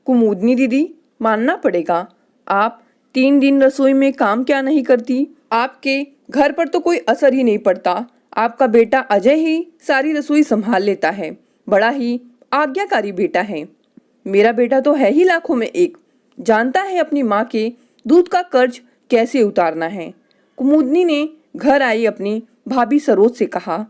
कुमुदनी दीदी, मानना पड़ेगा, आप 3 दिन रसोई में काम क्या नहीं करती। आपके घर पर तो कोई असर ही नहीं पड़ता। आपका बेटा अजय ही सारी रसोई संभाल लेता है। बड़ा ही आज्ञाकारी बेटा है। मेरा बेटा तो है ही लाखों में एक, जानता है अपनी माँ के दूध का कर्ज कैसे उतारना है। कुमुदनी ने घर आई अपनी भाभी सरोज से कहा,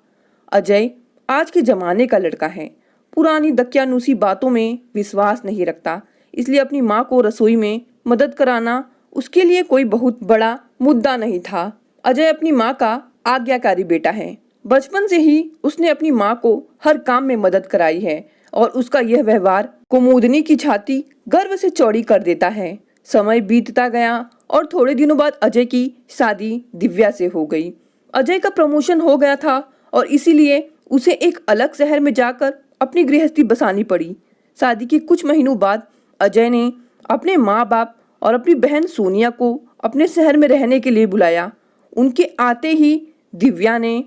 अजय आज के जमाने का लड़का है, पुरानी दकियानूसी बातों में विश्वास नहीं रखता, इसलिए अपनी माँ को रसोई में मदद कराना उसके लिए कोई बहुत बड़ा मुद्दा नहीं था। अजय अपनी माँ का आज्ञाकारी बेटा है। बचपन से ही उसने अपनी माँ को हर काम में मदद कराई है और उसका यह व्यवहार कुमुदनी की छाती गर्व से चौड़ी कर देता है। समय बीतता गया और थोड़े दिनों बाद अजय की शादी दिव्या से हो गई। अजय का प्रमोशन हो गया था और इसीलिए उसे एक अलग शहर में जाकर अपनी गृहस्थी बसानी पड़ी। शादी के कुछ महीनों बाद अजय ने अपने माँ बाप और अपनी बहन सोनिया को अपने शहर में रहने के लिए बुलाया। उनके आते ही दिव्या ने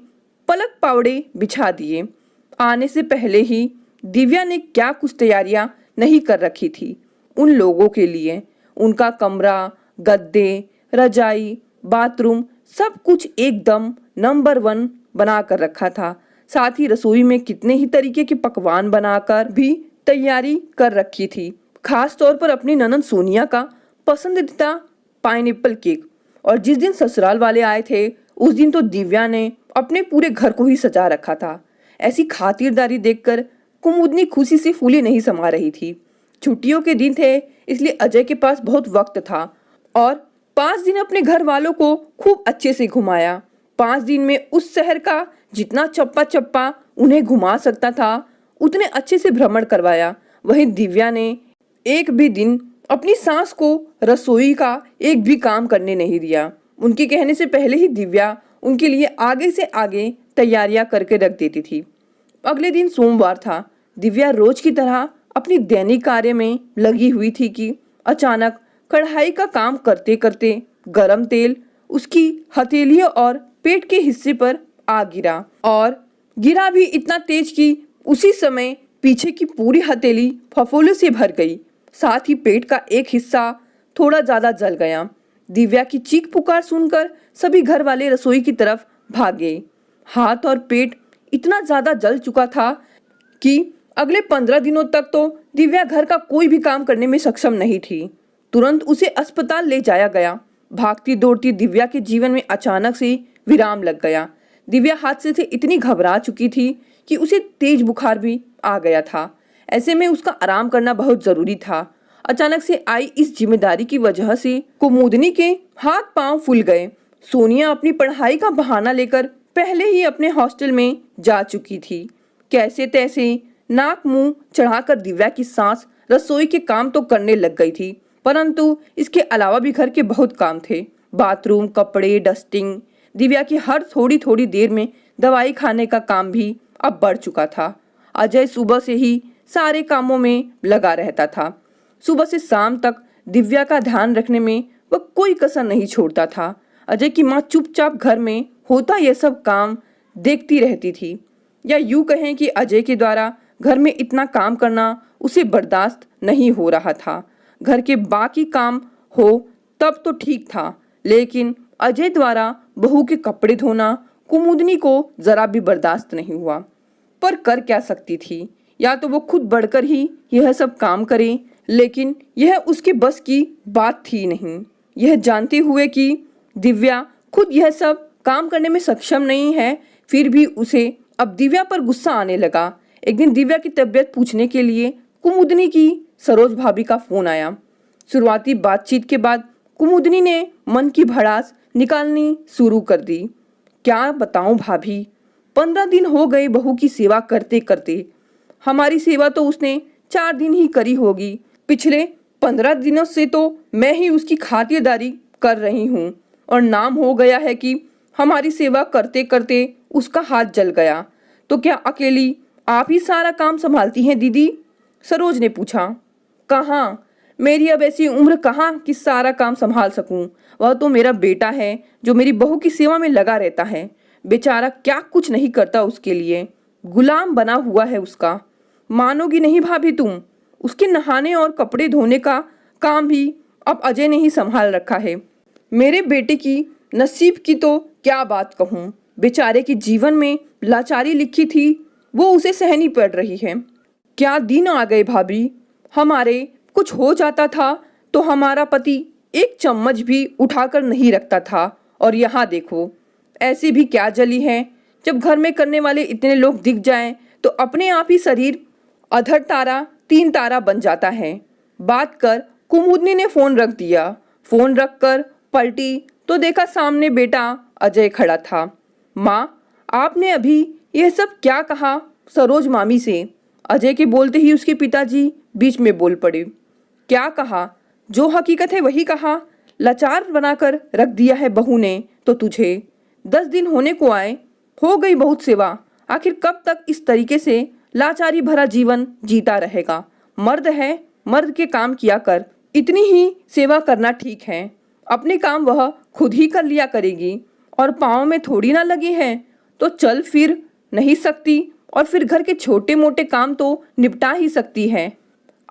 पलक पावड़े बिछा दिए। आने से पहले ही दिव्या ने क्या कुछ तैयारियां नहीं कर रखी थी उन लोगों के लिए। उनका कमरा, गद्दे, रजाई, बाथरूम सब कुछ एकदम नंबर 1 बना कर रखा था। साथ ही रसोई में कितने ही तरीके के पकवान बनाकर भी तैयारी कर रखी थी। खास तौर पर अपनी ननद सोनिया का पसंदीदा पाइनएप्पल केक। और जिस दिन ससुराल वाले आए थे उस दिन तो दिव्या ने अपने पूरे घर को ही सजा रखा था। ऐसी खातिरदारी देखकर कुमुदनी खुशी से फूली नहीं समा रही थी। छुट्टियों के दिन थे इसलिए अजय के पास बहुत वक्त था और 5 दिन अपने घर वालों को खूब अच्छे से घुमाया। 5 दिन में उस शहर का जितना चप्पा चप्पा उन्हें घुमा सकता था उतने अच्छे से भ्रमण करवाया। वहीं दिव्या ने एक भी दिन अपनी सास को रसोई का एक भी काम करने नहीं दिया। उनके कहने से पहले ही दिव्या उनके लिए आगे से आगे तैयारियां करके रख देती थी। अगले दिन सोमवार था। दिव्या रोज की तरह अपनी दैनिक कार्य में लगी हुई थी कि अचानक कढ़ाई का काम करते करते गरम तेल उसकी हथेलियों और पेट के हिस्से पर आ गिरा और गिरा भी इतना तेज कि उसी समय पीछे की पूरी हथेली फफोले से भर गई। साथ ही पेट का एक हिस्सा थोड़ा ज्यादा जल गया। दिव्या की चीख पुकार सुनकर सभी घर वाले रसोई की तरफ भागे। हाथ और पेट इतना ज्यादा जल चुका था कि अगले 15 दिनों तक तो दिव्या घर का कोई भी काम करने में सक्षम नहीं थी। तुरंत उसे अस्पताल ले जाया गया। भागती दौड़ती दिव्या के जीवन में अचानक से विराम लग गया। दिव्या हादसे से इतनी घबरा चुकी थी कि उसे तेज बुखार भी आ गया था। ऐसे में उसका आराम करना बहुत जरूरी था। अचानक से आई इस जिम्मेदारी की वजह से कुमुदनी के हाथ पांव फूल गए। सोनिया अपनी पढ़ाई का बहाना लेकर पहले ही अपने हॉस्टल में जा चुकी थी। कैसे तैसे नाक मुंह चढ़ाकर दिव्या की सास रसोई के काम तो करने लग गई थी, परंतु इसके अलावा भी घर के बहुत काम थे। बाथरूम, कपड़े, डस्टिंग। दिव्या की हर थोड़ी थोड़ी देर में दवाई खाने का काम भी अब बढ़ चुका था। अजय सुबह से ही सारे कामों में लगा रहता था। सुबह से शाम तक दिव्या का ध्यान रखने में वह कोई कसर नहीं छोड़ता था। अजय की माँ चुपचाप घर में होता यह सब काम देखती रहती थी, या यूं कहें कि अजय के द्वारा घर में इतना काम करना उसे बर्दाश्त नहीं हो रहा था। घर के बाकी काम हो तब तो ठीक था, लेकिन अजय द्वारा बहू के कपड़े धोना कुमुदनी को जरा भी बर्दाश्त नहीं हुआ। पर कर क्या सकती थी, या तो वो खुद बढ़कर ही यह सब काम करे, लेकिन यह उसके बस की बात थी नहीं। यह जानते हुए कि दिव्या खुद यह सब काम करने में सक्षम नहीं है, फिर भी उसे अब दिव्या पर गुस्सा आने लगा। एक दिन दिव्या की तबीयत पूछने के लिए कुमुदनी की सरोज भाभी का फोन आया। शुरुआती बातचीत के बाद कुमुदनी ने मन की भड़ास निकालनी शुरू कर दी। क्या बताऊं भाभी, 15 दिन हो गए बहू की सेवा करते करते। हमारी सेवा तो उसने 4 दिन ही करी होगी। पिछले 15 दिनों से तो मैं ही उसकी खातिरदारी कर रही हूँ और नाम हो गया है कि हमारी सेवा करते करते उसका हाथ जल गया। तो क्या अकेली आप ही सारा काम संभालती हैं दीदी? सरोज ने पूछा। कहाँ, मेरी अब ऐसी उम्र कहाँ कि सारा काम संभाल सकूं। वह तो मेरा बेटा है जो मेरी बहू की सेवा में लगा रहता है। बेचारा क्या कुछ नहीं करता उसके लिए, गुलाम बना हुआ है उसका। मानोगी नहीं भाभी तुम, उसके नहाने और कपड़े धोने का काम भी अब अजय ने ही संभाल रखा है। मेरे बेटे की नसीब की तो क्या बात कहूँ, बेचारे के जीवन में लाचारी लिखी थी, वो उसे सहनी पड़ रही है। क्या दिन आ गए भाभी, हमारे कुछ हो जाता था तो हमारा पति एक चम्मच भी उठाकर नहीं रखता था, और यहाँ देखो ऐसी भी क्या जली है। जब घर में करने वाले इतने लोग दिख जाएं तो अपने आप ही शरीर अधर तारा तीन तारा बन जाता है। बात कर कुमुदनी ने फोन रख दिया। फोन रखकर पलटी तो देखा सामने बेटा अजय खड़ा था। माँ, आपने अभी यह सब क्या कहा सरोज मामी से? अजय के बोलते ही उसके पिताजी बीच में बोल पड़े। क्या कहा? जो हकीकत है वही कहा। लाचार बनाकर रख दिया है बहू ने तो तुझे। 10 दिन होने को आए, हो गई बहुत सेवा। आखिर कब तक इस तरीके से लाचारी भरा जीवन जीता रहेगा? मर्द है, मर्द के काम किया कर। इतनी ही सेवा करना ठीक है। अपने काम वह खुद ही कर लिया करेगी, और पाँव में थोड़ी ना लगी है तो चल फिर नहीं सकती, और फिर घर के छोटे मोटे काम तो निपटा ही सकती है।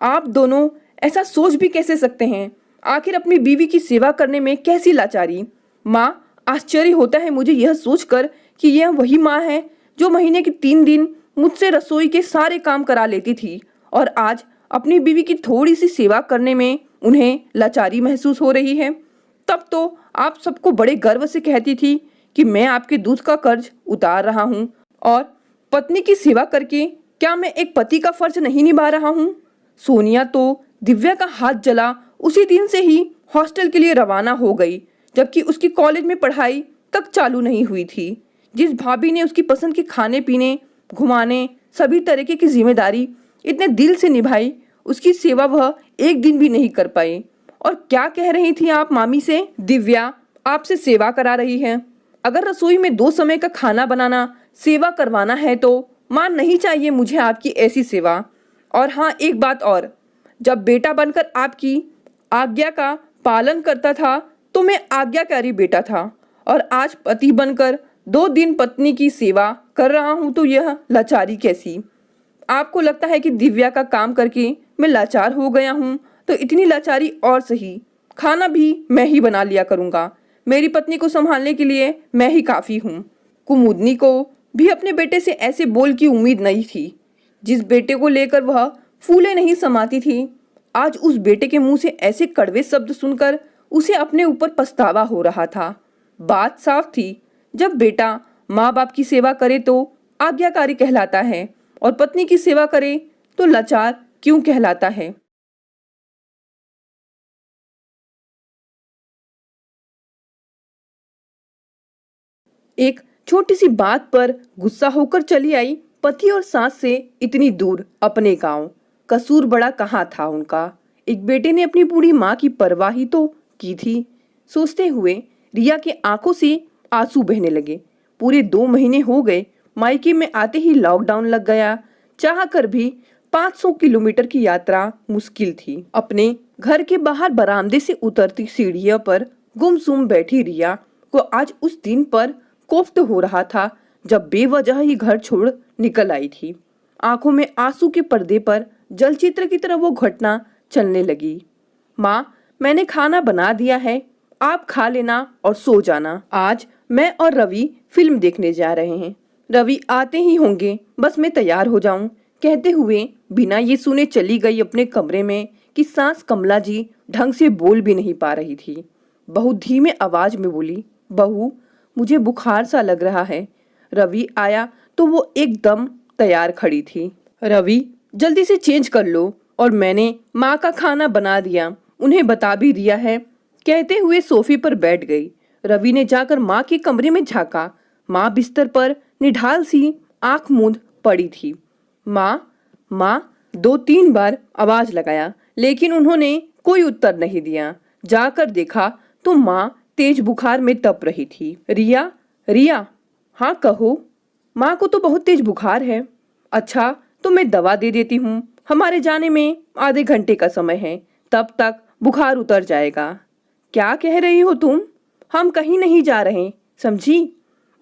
आप दोनों ऐसा सोच भी कैसे सकते हैं? आखिर अपनी बीवी की सेवा करने में कैसी लाचारी? माँ, आश्चर्य होता है मुझे यह सोचकर कि यह वही माँ है जो महीने के 3 दिन मुझसे रसोई के सारे काम करा लेती थी, और आज अपनी बीवी की थोड़ी सी सेवा करने में उन्हें लाचारी महसूस हो रही है। तब तो आप सबको बड़े गर्व से कहती थी कि मैं आपके दूध का कर्ज उतार रहा हूँ, और पत्नी की सेवा करके क्या मैं एक पति का फर्ज नहीं निभा रहा हूँ? सोनिया तो दिव्या का हाथ जला उसी दिन से ही हॉस्टल के लिए रवाना हो गई, जबकि उसकी कॉलेज में पढ़ाई तक चालू नहीं हुई थी। जिस भाभी ने उसकी पसंद के खाने पीने, घुमाने, सभी तरीके की जिम्मेदारी इतने दिल से निभाई, उसकी सेवा वह एक दिन भी नहीं कर पाई। और क्या कह रही थी आप मामी से? दिव्या आपसे सेवा करा रही है। अगर रसोई में 2 समय का खाना बनाना सेवा करवाना है तो मां, नहीं चाहिए मुझे आपकी ऐसी सेवा। और हाँ, एक बात और, जब बेटा बनकर आपकी आज्ञा का पालन करता था तो मैं आज्ञाकारी बेटा था, और आज पति बनकर 2 दिन पत्नी की सेवा कर रहा हूं तो यह लाचारी कैसी? आपको लगता है कि दिव्या का काम करके मैं लाचार हो गया हूं, तो इतनी लाचारी और सही, खाना भी मैं ही बना लिया करूंगा। मेरी पत्नी को संभालने के लिए मैं ही काफी हूँ। कुमुदनी को भी अपने बेटे से ऐसे बोल की उम्मीद नहीं थी। जिस बेटे को लेकर वह फूले नहीं समाती थी, आज उस बेटे के मुंह से ऐसे कड़वे शब्द सुनकर उसे अपने ऊपर पछतावा हो रहा था। बात साफ थी, जब बेटा माँ बाप की सेवा करे तो आज्ञाकारी कहलाता है, और पत्नी की सेवा करे तो लाचार क्यों कहलाता है? एक छोटी सी बात पर गुस्सा होकर चली आई पति और सास से इतनी दूर अपने गांव। कसूर बड़ा कहाँ था उनका? एक बेटे ने अपनी बूढ़ी माँ की परवाह ही तो की थी। सोचते हुए रिया की आंखों से आंसू बहने लगे। पूरे 2 महीने हो गए, मायके में आते ही लॉकडाउन लग गया। चाह कर भी 500 किलोमीटर की यात्रा मुश्किल थी। अपने घर के बाहर बरामदे से उतरती सीढ़ियों पर गुमसुम बैठी रिया को आज उस दिन पर कोफ्त हो रहा था जब बेवजह ही घर छोड़ निकल आई थी। आंखों में आंसू के पर्दे पर जलचित्र की तरह वो घटना चलने लगी। माँ, मैंने खाना बना दिया है, आप खा लेना और सो जाना। आज मैं और रवि फिल्म देखने जा रहे हैं। रवि आते ही होंगे, बस मैं तैयार हो जाऊं। कहते हुए बिना ये सुने चली गई अपने कमरे में कि सास कमला जी ढंग से बोल भी नहीं पा रही थी। बहुत धीमे आवाज में बोली, बहू, मुझे बुखार सा लग रहा है। रवि आया तो वो एकदम तैयार खड़ी थी। रवि, जल्दी से चेंज कर लो, और मैंने माँ का खाना बना दिया, उन्हें बता भी दिया है। कहते हुए सोफे पर बैठ गई। रवि ने जाकर माँ के कमरे में झांका। माँ बिस्तर पर निढाल सी आंख मूंद पड़ी थी। माँ, माँ, 2-3 बार आवाज लगाया, लेकिन उन्होंने कोई उत्तर नहीं दिया। जाकर देखा तो माँ तेज बुखार में तप रही थी। रिया, रिया, हाँ कहो। माँ को तो बहुत तेज बुखार है। अच्छा, तो मैं दवा दे देती हूँ, हमारे जाने में आधे घंटे का समय है, तब तक बुखार उतर जाएगा। क्या कह रही हो तुम? हम कहीं नहीं जा रहे, समझी?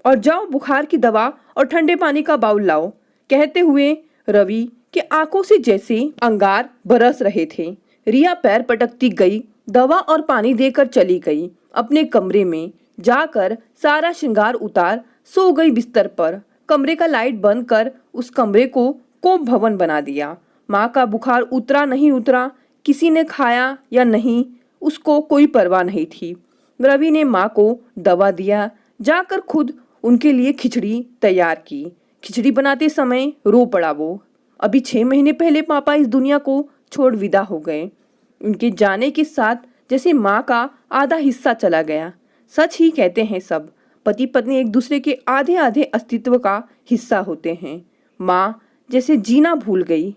और जाओ बुखार की दवा और ठंडे पानी का बाउल लाओ। कहते हुए रवि कि आंखों से जैसे अंगार बरस रहे थे। रिया पैर पटकती गई, दवा और पानी देकर चली गई। अपने कमरे में जाकर सारा श्रृंगार उतार सो गई बिस्तर पर। कमरे का लाइट बंद कर उस कमरे को कोप भवन बना दिया। माँ का बुखार उतरा नहीं उतरा, किसी ने खाया या नहीं, उसको कोई परवाह नहीं थी। रवि ने माँ को दवा दिया, जाकर खुद उनके लिए खिचड़ी तैयार की। खिचड़ी बनाते समय रो पड़ा वो। अभी 6 महीने पहले पापा इस दुनिया को छोड़ विदा हो गए। उनके जाने के साथ जैसे माँ का आधा हिस्सा चला गया। सच ही कहते हैं सब, पति पत्नी एक दूसरे के आधे आधे अस्तित्व का हिस्सा होते हैं। माँ जैसे जीना भूल गई।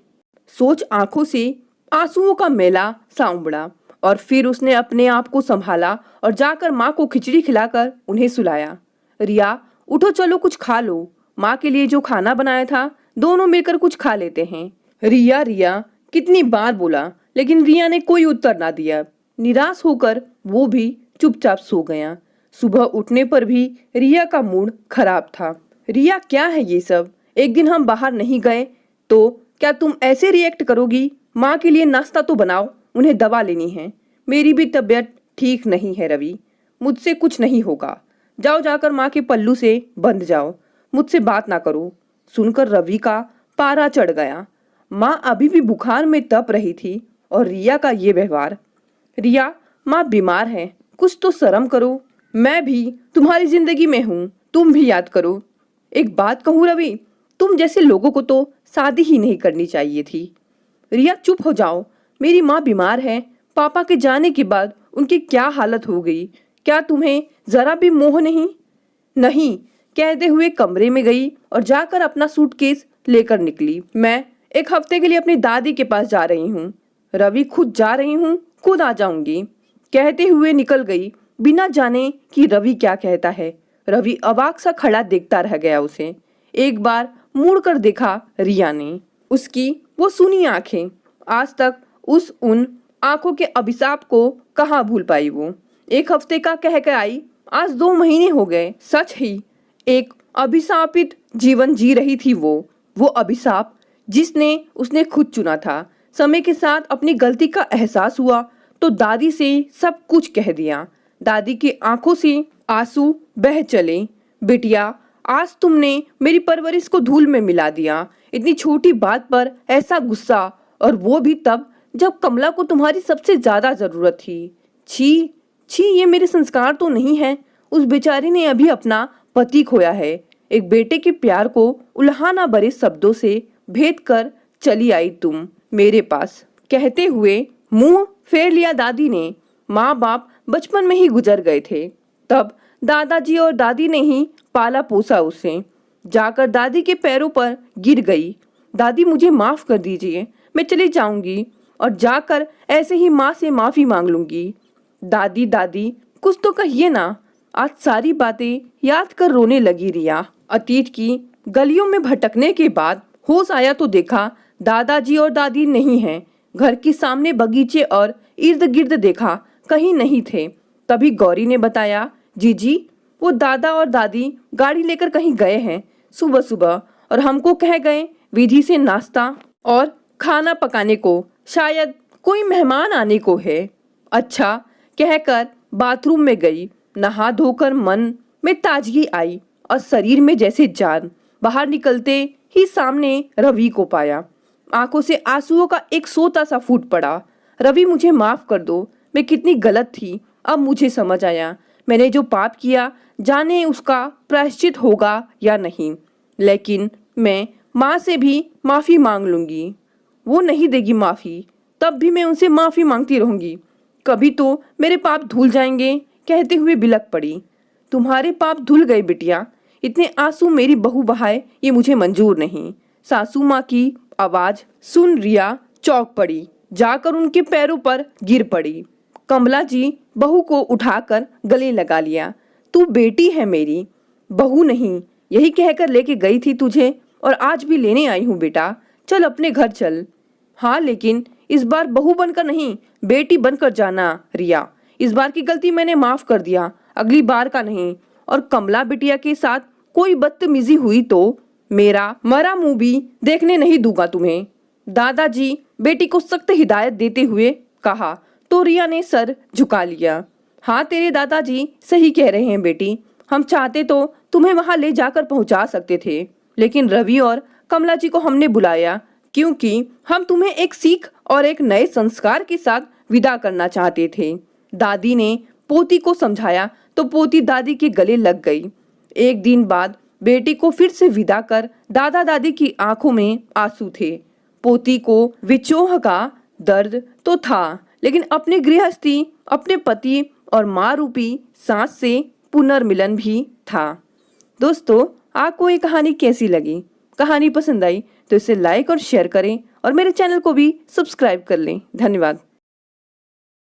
सोच आंखों से आंसुओं का मेला सा उमड़ा और फिर उसने अपने आप को संभाला और जाकर माँ को खिचड़ी खिलाकर उन्हें सुलाया। रिया, उठो, चलो कुछ खा लो। माँ के लिए जो खाना बनाया था, दोनों मिलकर कुछ खा लेते हैं। रिया रिया कितनी बार बोला, लेकिन रिया ने कोई उत्तर ना दिया। निराश होकर वो भी चुपचाप सो गया। सुबह उठने पर भी रिया का मूड खराब था। रिया, क्या है ये सब? एक दिन हम बाहर नहीं गए तो क्या तुम ऐसे रिएक्ट करोगी? माँ के लिए नाश्ता तो बनाओ, उन्हें दवा लेनी है। मेरी भी तबीयत ठीक नहीं है रवि, मुझसे कुछ नहीं होगा। जाओ, जाकर माँ के पल्लू से बंध जाओ, मुझसे बात ना करो। सुनकर रवि का पारा चढ़ गया। माँ अभी भी बुखार में तप रही थी और रिया का ये व्यवहार। रिया, माँ बीमार है, कुछ तो शर्म करो। मैं भी तुम्हारी जिंदगी में हूँ, तुम भी याद करो। एक बात कहूँ रवि, तुम जैसे लोगों को तो शादी ही नहीं करनी चाहिए थी। रिया, चुप हो जाओ। मेरी माँ बीमार है। पापा के जाने के बाद उनकी क्या हालत हो गई, क्या तुम्हें जरा भी मोह नहीं? नहीं, कहते हुए कमरे में गई और जाकर अपना सूटकेस लेकर निकली। मैं 1 हफ्ते के लिए अपनी दादी के पास जा रही हूँ। रवि, खुद जा रही हूँ, खुद आ जाऊंगी, कहते हुए निकल गई, बिना जाने कि रवि क्या कहता है। रवि अवाक सा खड़ा देखता रह गया उसे। एक बार मुड़कर देखा रिया ने, उसकी वो सुनी आंखें। आज तक उन आंखों के अभिशाप को कहाँ भूल पाई वो। 1 हफ्ते का कह कर आई, आज 2 महीने हो गए। सच ही एक अभिशापित जीवन जी रही थी वो अभिशाप जिसने उसने खुद चुना था। समय के साथ अपनी गलती का एहसास हुआ तो दादी से सब कुछ कह दिया। दादी की आंखों से आंसू बह चले। बिटिया, आज तुमने मेरी परवरिश को धूल में मिला दिया। इतनी छोटी बात पर ऐसा गुस्सा, और वो भी तब जब कमला को तुम्हारी सबसे ज्यादा जरूरत थी। छी छी, ये मेरे संस्कार तो नहीं है। उस बेचारी ने अभी अपना पति खोया है। एक बेटे के प्यार को उल्हाना भरे शब्दों से भेद कर चली आई तुम मेरे पास। कहते हुए मुंह फेर लिया दादी ने। माँ बाप बचपन में ही गुजर गए थे, तब दादाजी और दादी ने ही पाला पोसा उसे। जाकर दादी के पैरों पर गिर गई। दादी, मुझे माफ कर दीजिए, मैं चली जाऊंगी और जाकर ऐसे ही माँ से माफी मांग लूंगी। दादी दादी कुछ तो कहिए ना। आज सारी बातें याद कर रोने लगी रिया। अतीत की गलियों में भटकने के बाद होश आया तो देखा दादाजी और दादी नहीं हैं। घर के सामने बगीचे और इर्द गिर्द देखा, कहीं नहीं थे। तभी गौरी ने बताया, जीजी, वो दादा और दादी गाड़ी लेकर कहीं गए हैं सुबह सुबह, और हमको कह गए विधि से नाश्ता और खाना पकाने को, शायद कोई मेहमान आने को है। अच्छा कहकर बाथरूम में गई। नहा धोकर मन में ताजगी आई और शरीर में जैसे जान। बाहर निकलते ही सामने रवि को पाया। आंखों से आंसुओं का एक सोता सा फूट पड़ा। रवि, मुझे माफ कर दो, मैं कितनी गलत थी। अब मुझे समझ आया, मैंने जो पाप किया, जाने उसका प्रायश्चित होगा या नहीं, लेकिन मैं माँ से भी माफी मांग लूंगी। वो नहीं देगी माफी, तब भी मैं उनसे माफी मांगती रहूंगी। कभी तो मेरे पाप धुल जाएंगे, कहते हुए बिलक पड़ी। तुम्हारे पाप धुल गए बिटिया, इतने आंसू मेरी बहू बहाए ये मुझे मंजूर नहीं। सासू माँ की आवाज सुन रिया चौंक पड़ी, जाकर उनके पैरों पर गिर पड़ी। कमला जी बहू को उठाकर गले लगा लिया। तू बेटी है मेरी, बहू नहीं, यही कहकर लेके गई थी तुझे, और आज भी लेने आई हूँ बेटा। चल अपने घर चल। हाँ, लेकिन इस बार बहू बनकर नहीं, बेटी बनकर जाना रिया। इस बार की गलती मैंने माफ कर दिया, अगली बार का नहीं। और कमला बिटिया के साथ कोई बदतमीजी हुई तो मेरा मरा मुंह भी देखने नहीं दूंगा तुम्हें। दादाजी बेटी को सख्त हिदायत देते हुए कहा तो रिया ने सर झुका लिया। हाँ, तेरे दादाजी सही कह रहे हैं बेटी, हम चाहते तो तुम्हें वहां ले जाकर पहुंचा सकते थे, लेकिन रवि और कमला जी को हमने बुलाया क्योंकि हम तुम्हें एक सीख और एक नए संस्कार के साथ विदा करना चाहते थे। दादी ने पोती को समझाया तो पोती दादी के गले लग गई। एक दिन बाद बेटी को फिर से विदा कर दादा दादी की आंखों में आंसू थे। पोती को विचोह का दर्द तो था, लेकिन अपने गृहस्थी, अपने पति और माँ रूपी सांस से पुनर्मिलन भी था। दोस्तों, आपको ये कहानी कैसी लगी? कहानी पसंद आई तो इसे लाइक और शेयर करें और मेरे चैनल को भी सब्सक्राइब कर लें। धन्यवाद।